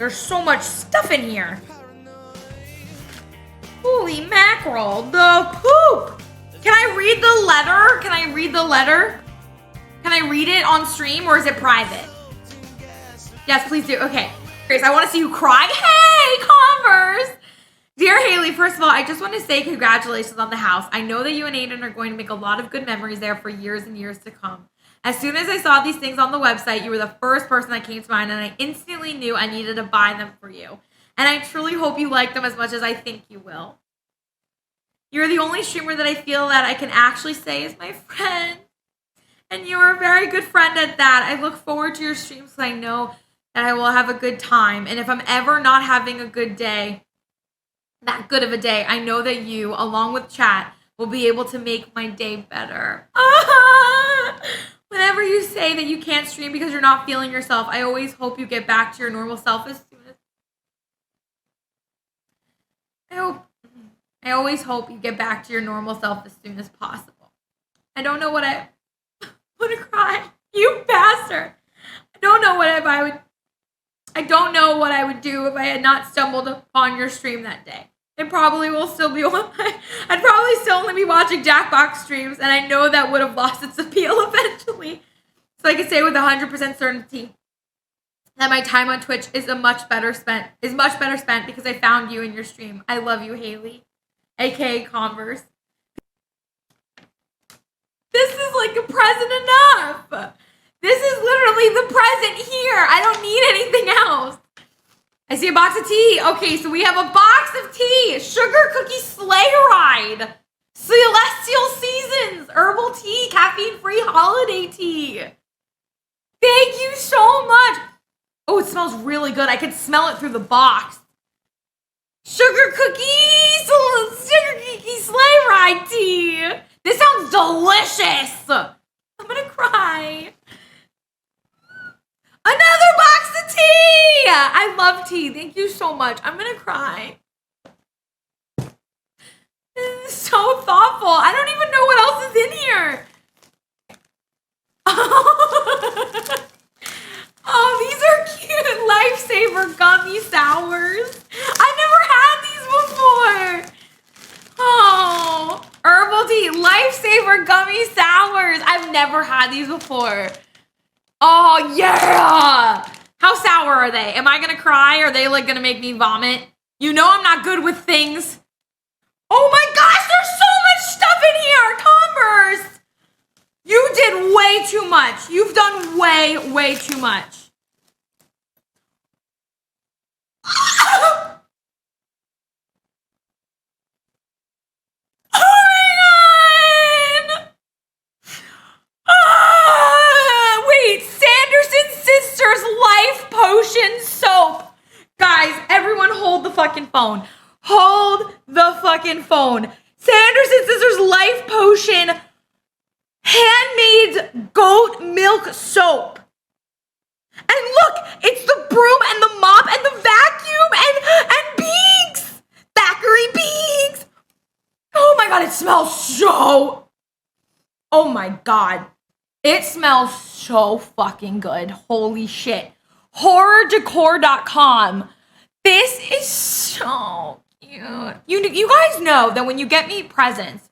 There's so much stuff in here. Holy mackerel, the poop. Can I read the letter? Can I read the letter? Can I read it on stream or is it private? Yes, please do. Okay. Grace, I want to see you cry. Hey, Converse. Dear Haley, first of all, I just want to say congratulations on the house. I know that you and Aiden are going to make a lot of good memories there for years and years to come. As soon as I saw these things on the website, you were the first person that came to mind, and I instantly knew I needed to buy them for you. And I truly hope you like them as much as I think you will. You're the only streamer that I feel that I can actually say is my friend. And you're a very good friend at that. I look forward to your streams because I know that I will have a good time. And if I'm ever not having a good day, that good of a day, I know that you, along with chat, will be able to make my day better. Whenever you say that you can't stream because you're not feeling yourself, I always hope you get back to your normal self as soon as... I always hope you get back to your normal self as soon as possible. I don't know what I... I'm gonna cry. You bastard. I don't know what I would do if I had not stumbled upon your stream that day. It probably will still be on I'd probably still only be watching Jackbox streams, and I know that would have lost its appeal eventually. So I can say with 100% certainty that my time on Twitch is much better spent because I found you in your stream. I love you, Haley, aka Converse. This is like a present enough. This is literally the present here. I don't need anything else. I see a box of tea. Okay, so we have a box of tea. Sugar cookie sleigh ride. Celestial Seasons. Herbal tea. Caffeine-free holiday tea. Thank you so much. Oh, it smells really good. I can smell it through the box. Sugar cookie sleigh ride tea. This sounds delicious. I'm gonna cry. Another box of tea! I love tea. Thank you so much. I'm gonna cry. This is so thoughtful. I don't even know what else is in here. Oh, these are cute. Lifesaver gummy sours. I've never had these before. Oh, herbal tea. Lifesaver gummy sours. I've never had these before. Oh, yeah! How sour are they? Am I gonna cry? Are they, like, gonna make me vomit? You know I'm not good with things. Oh my gosh, there's so much stuff in here! Converse! You did way too much. You've done way too much. Wait, Sanderson's Sisters Life Potion Soap. Guys, everyone hold the fucking phone. Hold the fucking phone. Sanderson's Sisters Life Potion handmade goat milk soap. And look, it's the broom and the mop and the vacuum and beads. Thackeray beads. Oh my god, it smells so... Oh my god. It smells so fucking good. Holy shit. HorrorDecor.com. This is so cute. You guys know that when you get me presents,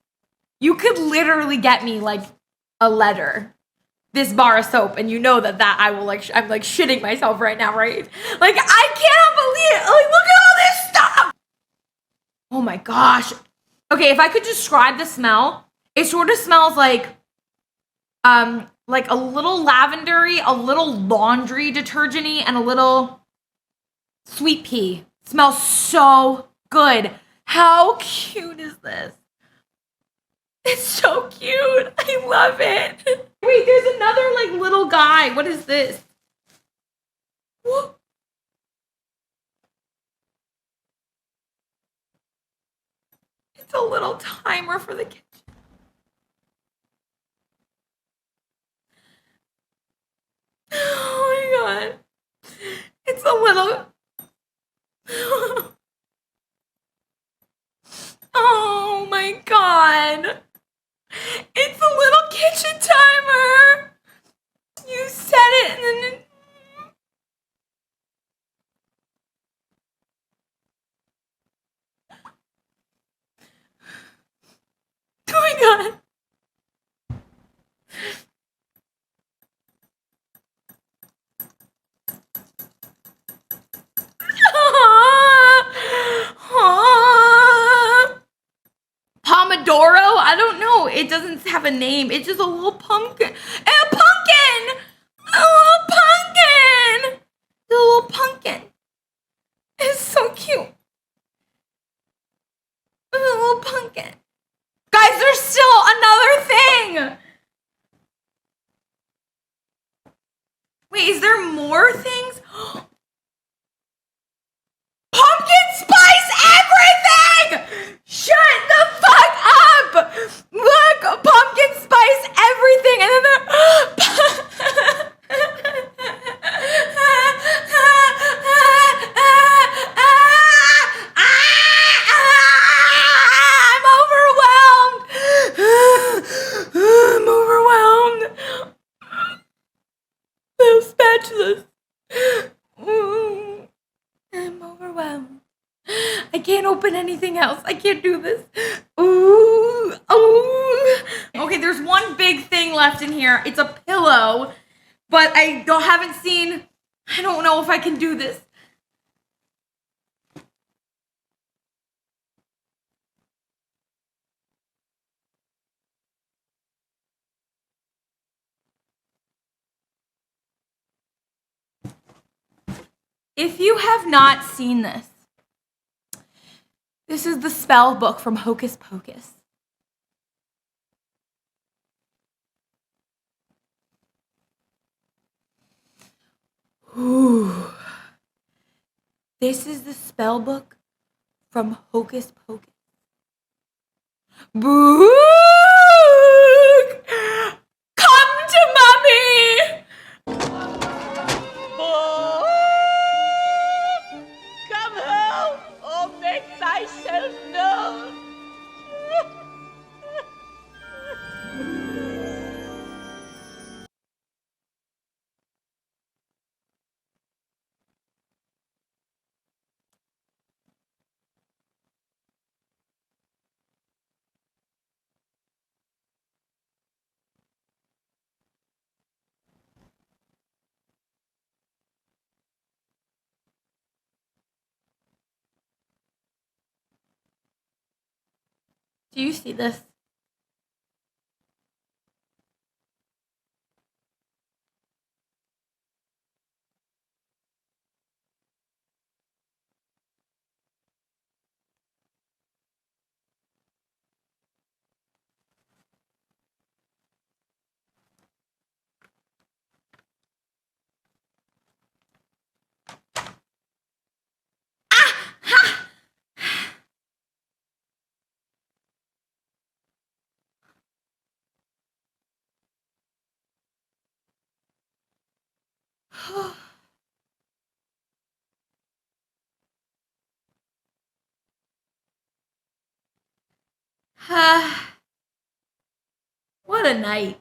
you could literally get me like a letter. This bar of soap, and you know that I will like, I'm like shitting myself right now, right? Like, I can't believe it. Like, look at all this stuff. Oh my gosh. Okay, if I could describe the smell, it sort of smells like a little lavendery, a little laundry detergent-y, and a little sweet pea. It smells so good. How cute is this? It's so cute. I love it. Wait, there's another like little guy. What is this? Whoa. It's a little timer for the kitchen. Oh my god. It's a little... Oh my god. It's a little kitchen timer. You set it and then... Pomodoro? I don't know. It doesn't have a name. It's just a little pumpkin. A pumpkin! A little pumpkin! The little pumpkin. It's so cute. A little pumpkin. Guys, there's still another thing. Wait, is there more things? Pumpkin spice everything! Shut the fuck up! Look, pumpkin spice everything, and then I'm overwhelmed. I'm overwhelmed. Little spatulas. I'm overwhelmed. I can't open anything else. I can't do this. Ooh, ooh. Okay, there's one big thing left in here. It's a pillow, but I don't know if I can do this. If you have not seen this, this is the spell book from Hocus Pocus. Ooh. This is the spell book from Hocus Pocus. Book! Come to mommy! Come home or make thyself known. Do you see this? What a night.